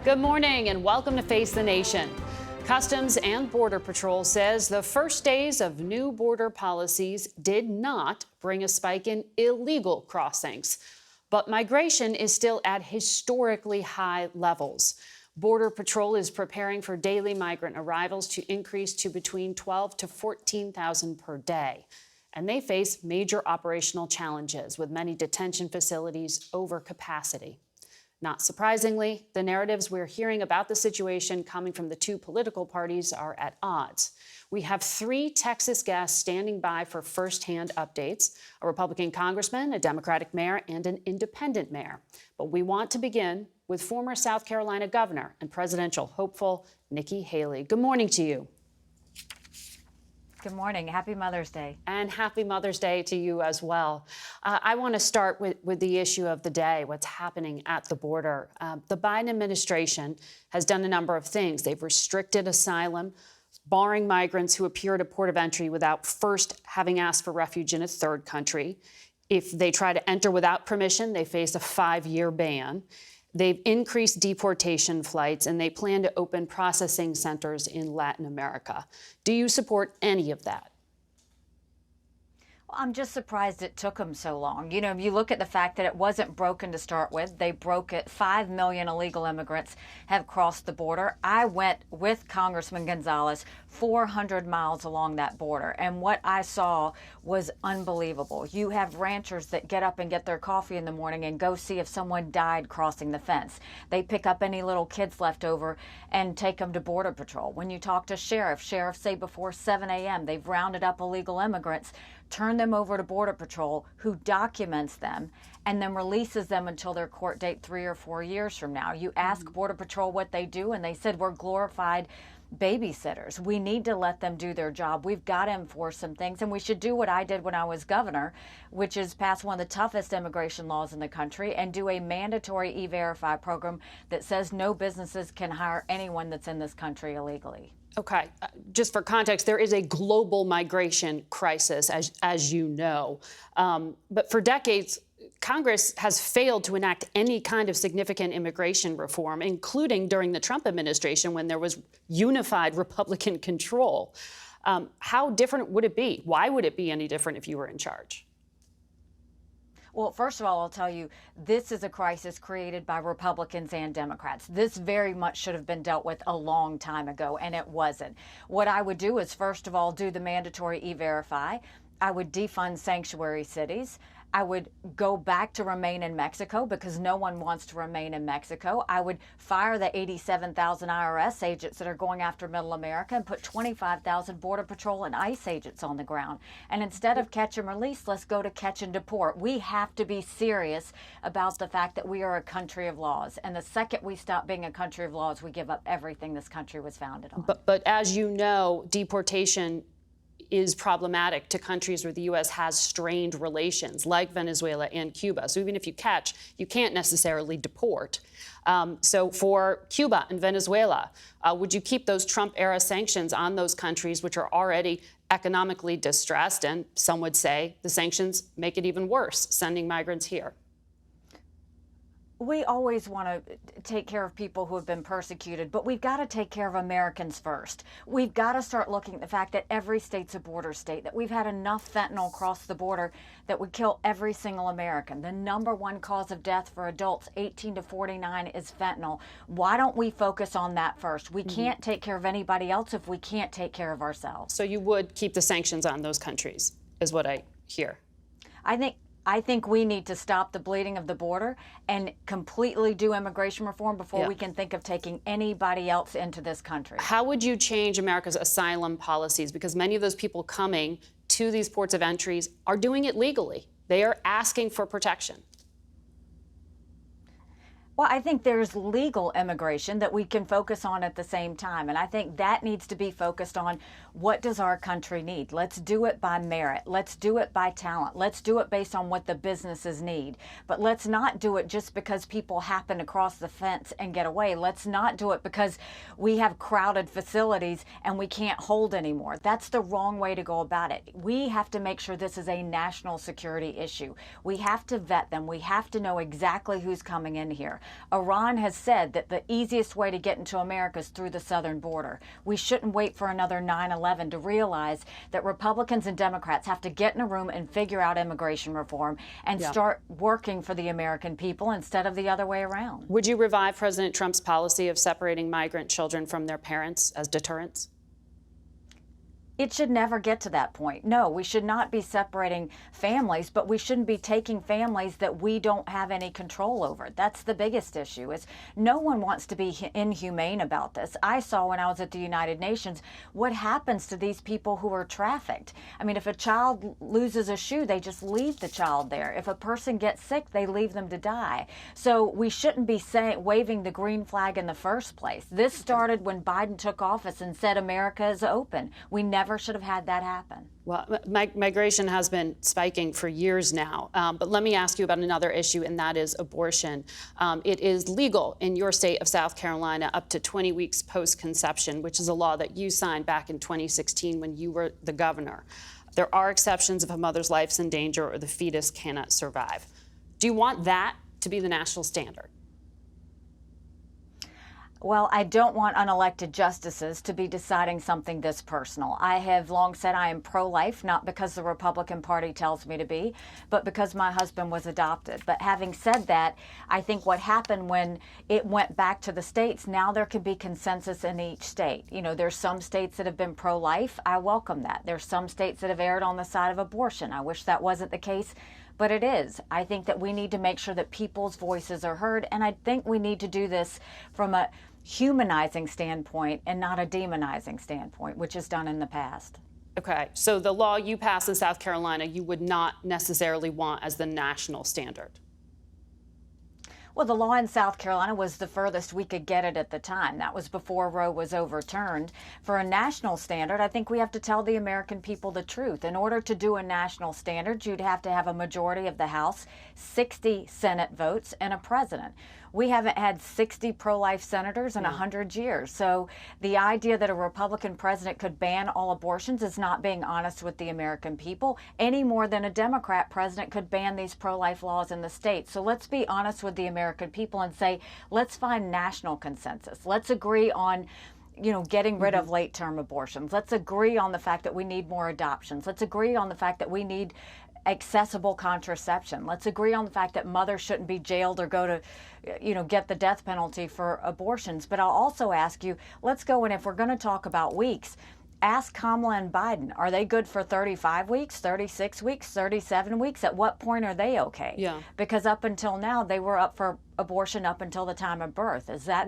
Good morning and welcome to Face the Nation. Customs and Border Patrol says the first days of new border policies did not bring a spike in illegal crossings, but migration is still at historically high levels. Border Patrol is preparing for daily migrant arrivals to increase to between 12 to 14,000 per day. And they face major operational challenges with many detention facilities over capacity. Not surprisingly, the narratives we're hearing about the situation coming from the two political parties are at odds. We have three Texas guests standing by for firsthand updates: a Republican congressman, a Democratic mayor, and an independent mayor. But we want to begin with former South Carolina governor and presidential hopeful Nikki Haley. Good morning to you. Good morning. Happy Mother's Day. And happy Mother's Day to you as well. I want to start with the issue of the day, what's happening at the border. The Biden administration has done a number of things. They've restricted asylum, barring migrants who appear at a port of entry without first having asked for refuge in a third country. If they try to enter without permission, they face a 5-year ban. They've increased deportation flights, and they plan to open processing centers in Latin America. Do you support any of that? Well, I'm just surprised it took them so long. You know, if you look at the fact that it wasn't broken to start with, they broke it. 5 million illegal immigrants have crossed the border. I went with Congressman Gonzalez 400 miles along that border, and what I saw was unbelievable. You have ranchers that get up and get their coffee in the morning and go see if someone died crossing the fence. They pick up any little kids left over and take them to Border Patrol. When you talk to sheriffs say before 7 a.m. they've rounded up illegal immigrants, turn them over to Border Patrol, who documents them and then releases them until their court date 3 or 4 years from now. You ask Border Patrol what they do, and they said, we're glorified babysitters. We need to let them do their job. We've got to enforce some things, and we should do what I did when I was governor, which is pass one of the toughest immigration laws in the country and do a mandatory E-Verify program that says no businesses can hire anyone that's in this country illegally. Okay, just for context, there is a global migration crisis, as you know. But for decades, Congress has failed to enact any kind of significant immigration reform, including during the Trump administration when there was unified Republican control. How different would it be? Why would it be any different if you were in charge? Well, first of all, I'll tell you, this is a crisis created by Republicans and Democrats. This very much should have been dealt with a long time ago, and it wasn't. What I would do is, first of all, do the mandatory E-Verify. I would defund sanctuary cities. I would go back to remain in Mexico because no one wants to remain in Mexico. I would fire the 87,000 IRS agents that are going after Middle America and put 25,000 Border Patrol and ICE agents on the ground. And instead of catch and release, let's go to catch and deport. We have to be serious about the fact that we are a country of laws. And the second we stop being a country of laws, we give up everything this country was founded on. But as you know, deportation is problematic to countries where the U.S. has strained relations, like Venezuela and Cuba. So even if you catch, you can't necessarily deport. So for Cuba and Venezuela, would you keep those Trump-era sanctions on those countries which are already economically distressed? And some would say the sanctions make it even worse, sending migrants here. We always want to take care of people who have been persecuted, but we've got to take care of Americans first. We've got to start looking at the fact that every state's a border state, that we've had enough fentanyl cross the border that would kill every single American. The #1 cause of death for adults 18 to 49 is fentanyl. Why don't we focus on that first? We can't take care of anybody else if we can't take care of ourselves. So you would keep the sanctions on those countries, is what I hear. I think we need to stop the bleeding of the border and completely do immigration reform before we can think of taking anybody else into this country. How would you change America's asylum policies? Because many of those people coming to these ports of entries are doing it legally. They are asking for protection. Well, I think there's legal immigration that we can focus on at the same time. And I think that needs to be focused on what does our country need? Let's do it by merit. Let's do it by talent. Let's do it based on what the businesses need. But let's not do it just because people happen to cross the fence and get away. Let's not do it because we have crowded facilities and we can't hold anymore. That's the wrong way to go about it. We have to make sure this is a national security issue. We have to vet them. We have to know exactly who's coming in here. Iran has said that the easiest way to get into America is through the southern border. We shouldn't wait for another 9/11 to realize that Republicans and Democrats have to get in a room and figure out immigration reform and start working for the American people instead of the other way around. Would you revive President Trump's policy of separating migrant children from their parents as deterrents? It should never get to that point. No, we should not be separating families, but we shouldn't be taking families that we don't have any control over. That's the biggest issue. Is no one wants to be inhumane about this. I saw when I was at the United Nations what happens to these people who are trafficked. I mean, if a child loses a shoe, they just leave the child there. If a person gets sick, they leave them to die. So we shouldn't be waving the green flag in the first place. This started when Biden took office and said America is open. We never should have had that happen. Well, migration has been spiking for years now. But let me ask you about another issue, and that is abortion. It is legal in your state of South Carolina up to 20 weeks post-conception, which is a law that you signed back in 2016 when you were the governor. There are exceptions if a mother's life's in danger or the fetus cannot survive. Do you want that to be the national standard? Well, I don't want unelected justices to be deciding something this personal. I have long said I am pro-life, not because the Republican Party tells me to be, but because my husband was adopted. But having said that, I think what happened when it went back to the states, now there could be consensus in each state. You know, there's some states that have been pro-life. I welcome that. There's some states that have erred on the side of abortion. I wish that wasn't the case, but it is. I think that we need to make sure that people's voices are heard, and I think we need to do this from a humanizing standpoint and not a demonizing standpoint, which is done in the past. Okay, so the law you passed in South Carolina, you would not necessarily want as the national standard. Well, the law in South Carolina was the furthest we could get it at the time. That was before Roe was overturned. For a national standard, I think we have to tell the American people the truth. In order to do a national standard, you'd have to have a majority of the House, 60 Senate votes, and a president. We haven't had 60 pro-life senators in 100 years. So the idea that a Republican president could ban all abortions is not being honest with the American people, any more than a Democrat president could ban these pro-life laws in the states. So let's be honest with the American people and say, let's find national consensus. Let's agree on getting rid of late-term abortions. Let's agree on the fact that we need more adoptions. Let's agree on the fact that we need accessible contraception. Let's agree on the fact that mothers shouldn't be jailed or go to, get the death penalty for abortions. But I'll also ask you, let's go in, if we're going to talk about weeks, ask Kamala and Biden, are they good for 35 weeks, 36 weeks, 37 weeks? At what point are they okay? Yeah. Because up until now, they were up for abortion up until the time of birth. Is that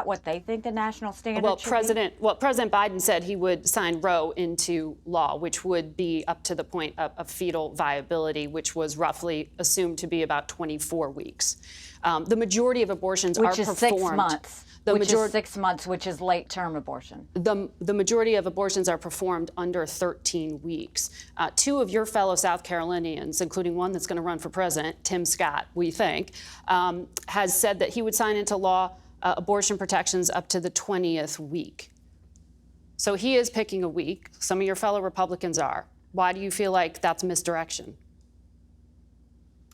what they think the national standard should be? President Biden said he would sign Roe into law, which would be up to the point of fetal viability, which was roughly assumed to be about 24 weeks. The majority of abortions are performed. Which is 6 months. Which is 6 months, which is late-term abortion. The majority of abortions are performed under 13 weeks. Two of your fellow South Carolinians, including one that's going to run for president, Tim Scott, we think, has said that he would sign into law abortion protections up to the 20th week. So he is picking a week. Some of your fellow Republicans are. Why do you feel like that's misdirection?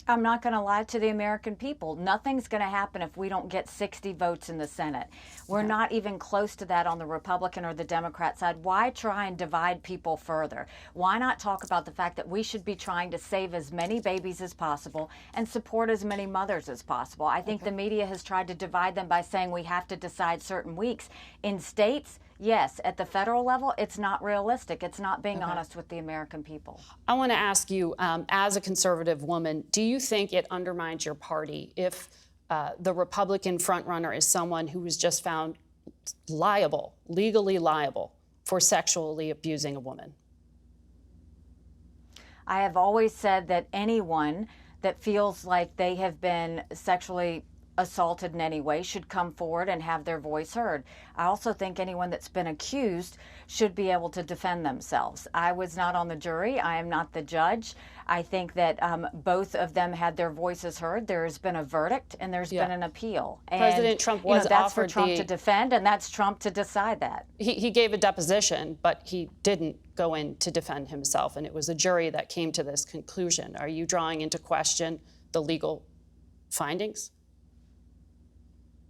I'm not going to lie to the American people. Nothing's going to happen if we don't get 60 votes in the Senate. We're not even close to that on the Republican or the Democrat side. Why try and divide people further? Why not talk about the fact that we should be trying to save as many babies as possible and support as many mothers as possible? I think the media has tried to divide them by saying we have to decide certain weeks. In states, yes. At the federal level, it's not realistic. It's not being honest with the American people. I want to ask you, as a conservative woman, do you think it undermines your party if the Republican frontrunner is someone who was just found liable, legally liable, for sexually abusing a woman? I have always said that anyone that feels like they have been sexually assaulted in any way should come forward and have their voice heard. I also think anyone that's been accused should be able to defend themselves. I was not on the jury. I am not the judge. I think that both of them had their voices heard. There has been a verdict and there's been an appeal. President Trump was that's for offered Trump to defend, and that's Trump to decide that. He gave a deposition, but he didn't go in to defend himself, and it was a jury that came to this conclusion. Are you drawing into question the legal findings?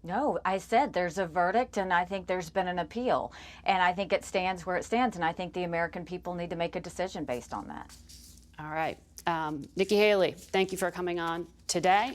No, I said there's a verdict, and I think there's been an appeal, and I think it stands where it stands, and I think the American people need to make a decision based on that. All right. Nikki Haley, thank you for coming on today.